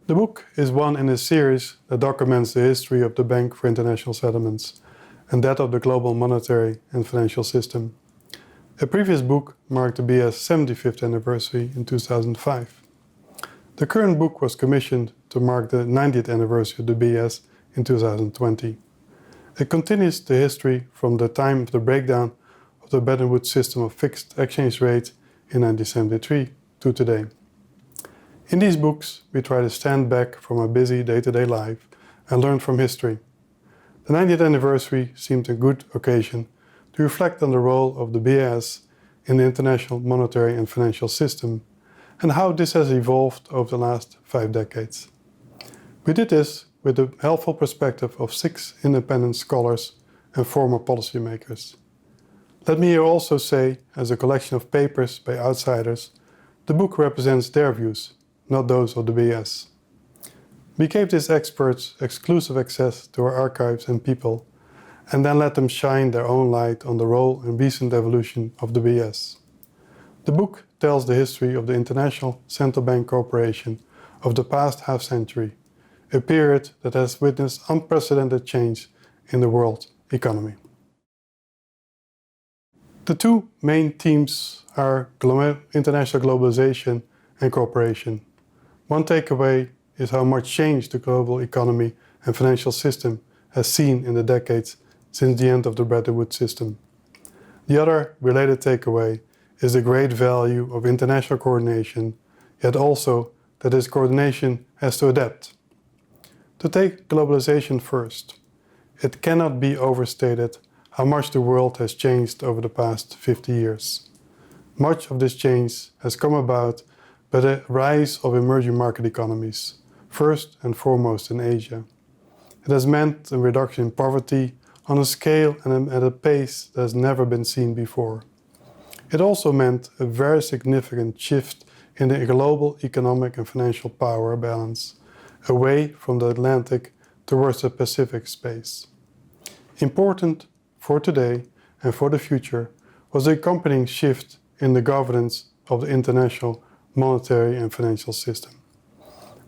The book is one in a series that documents the history of the Bank for International Settlements and that of the global monetary and financial system. A previous book marked the BIS 75th anniversary in 2005. The current book was commissioned to mark the 90th anniversary of the BIS in 2020. It continues the history from the time of the breakdown of the Bretton Woods system of fixed exchange rates in 1973 to today. In these books, we try to stand back from our busy day-to-day life and learn from history. The 90th anniversary seemed a good occasion to reflect on the role of the BIS in the international monetary and financial system and how this has evolved over the last 5 decades. We did this with the helpful perspective of 6 independent scholars and former policymakers. Let me here also say, as a collection of papers by outsiders, the book represents their views, not those of the BIS. We gave these experts exclusive access to our archives and people, and then let them shine their own light on the role and recent evolution of the BIS. The book tells the history of the international central bank cooperation of the past half-century, a period that has witnessed unprecedented change in the world economy. The 2 main themes are international globalization and cooperation. One takeaway is how much change the global economy and financial system has seen in the decades since the end of the Bretton Woods system. The other related takeaway is the great value of international coordination, yet also that this coordination has to adapt. To take globalization first, it cannot be overstated how much the world has changed over the past 50 years. Much of this change has come about by the rise of emerging market economies, first and foremost in Asia. It has meant a reduction in poverty on a scale and at a pace that has never been seen before. It also meant a very significant shift in the global economic and financial power balance, away from the Atlantic towards the Pacific space. Important for today and for the future was the accompanying shift in the governance of the international monetary and financial system.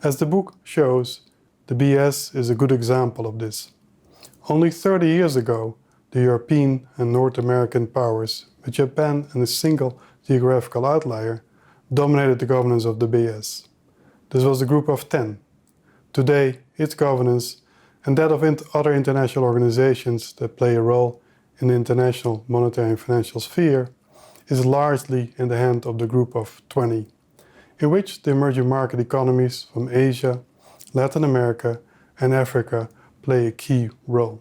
As the book shows, the BIS is a good example of this. Only 30 years ago, the European and North American powers, with Japan and a single geographical outlier, dominated the governance of the BIS. This was a group of 10. Today, its governance and that of other international organizations that play a role in the international monetary and financial sphere is largely in the hand of the group of 20, in which the emerging market economies from Asia, Latin America and Africa play a key role.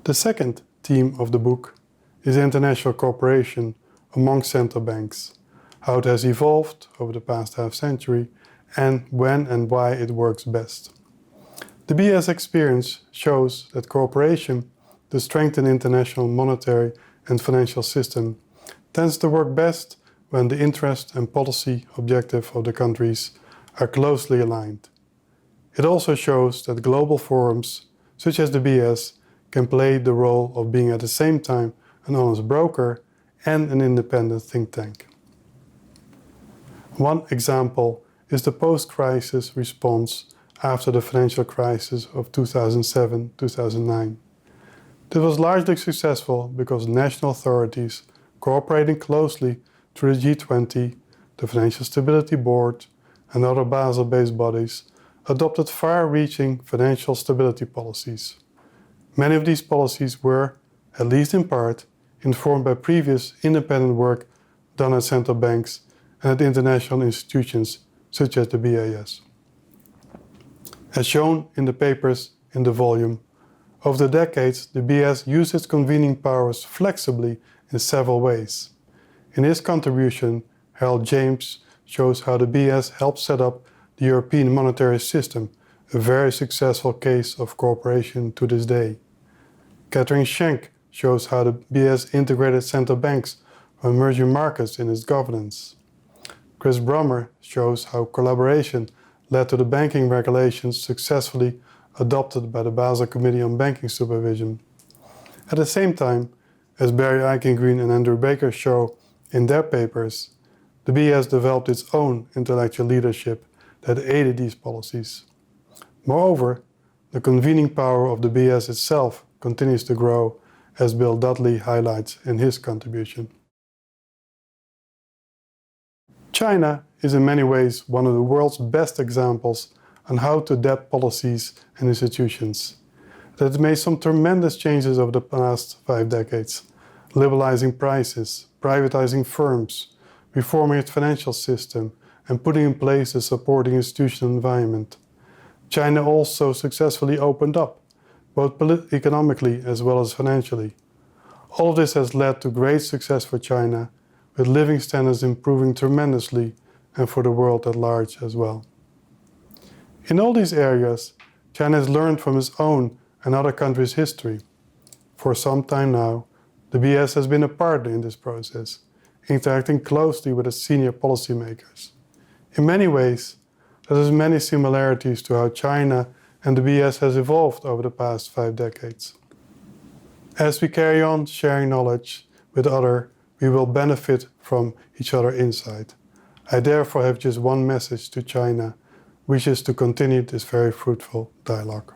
The second theme of the book is international cooperation among central banks, how it has evolved over the past half-century and when and why it works best. The BIS experience shows that cooperation to strengthen international monetary and financial system tends to work best when the interest and policy objective of the countries are closely aligned. It also shows that global forums, such as the BIS, can play the role of being at the same time an honest broker and an independent think tank. One example is the post-crisis response after the financial crisis of 2007-2009. This was largely successful because national authorities, cooperating closely through the G20, the Financial Stability Board, and other Basel-based bodies, adopted far-reaching financial stability policies. Many of these policies were, at least in part, informed by previous independent work done at central banks and at international institutions such as the BIS. As shown in the papers in the volume, over the decades the BIS used its convening powers flexibly in several ways. In his contribution, Harold James shows how the BIS helped set up the European monetary system, a very successful case of cooperation to this day. Catherine Schenk shows how the BIS integrated central banks from emerging markets in its governance. Chris Brummer shows how collaboration led to the banking regulations successfully adopted by the Basel Committee on Banking Supervision. At the same time, as Barry Eichengreen and Andrew Baker show in their papers, the BIS developed its own intellectual leadership that aided these policies. Moreover, the convening power of the BIS itself continues to grow, as Bill Dudley highlights in his contribution. China is in many ways one of the world's best examples on how to adapt policies and institutions. It has made some tremendous changes over the past 5 decades, liberalizing prices, privatizing firms, reforming its financial system, and putting in place a supporting institutional environment. China also successfully opened up, both economically as well as financially. All of this has led to great success for China, with living standards improving tremendously and for the world at large as well. In all these areas, China has learned from its own and other countries' history. For some time now, the BIS has been a partner in this process, interacting closely with its senior policymakers. In many ways, there are many similarities to how China and the BIS has evolved over the past 5 decades. As we carry on sharing knowledge with others, we will benefit from each other's insight. I therefore have just one message to China, which is to continue this very fruitful dialogue.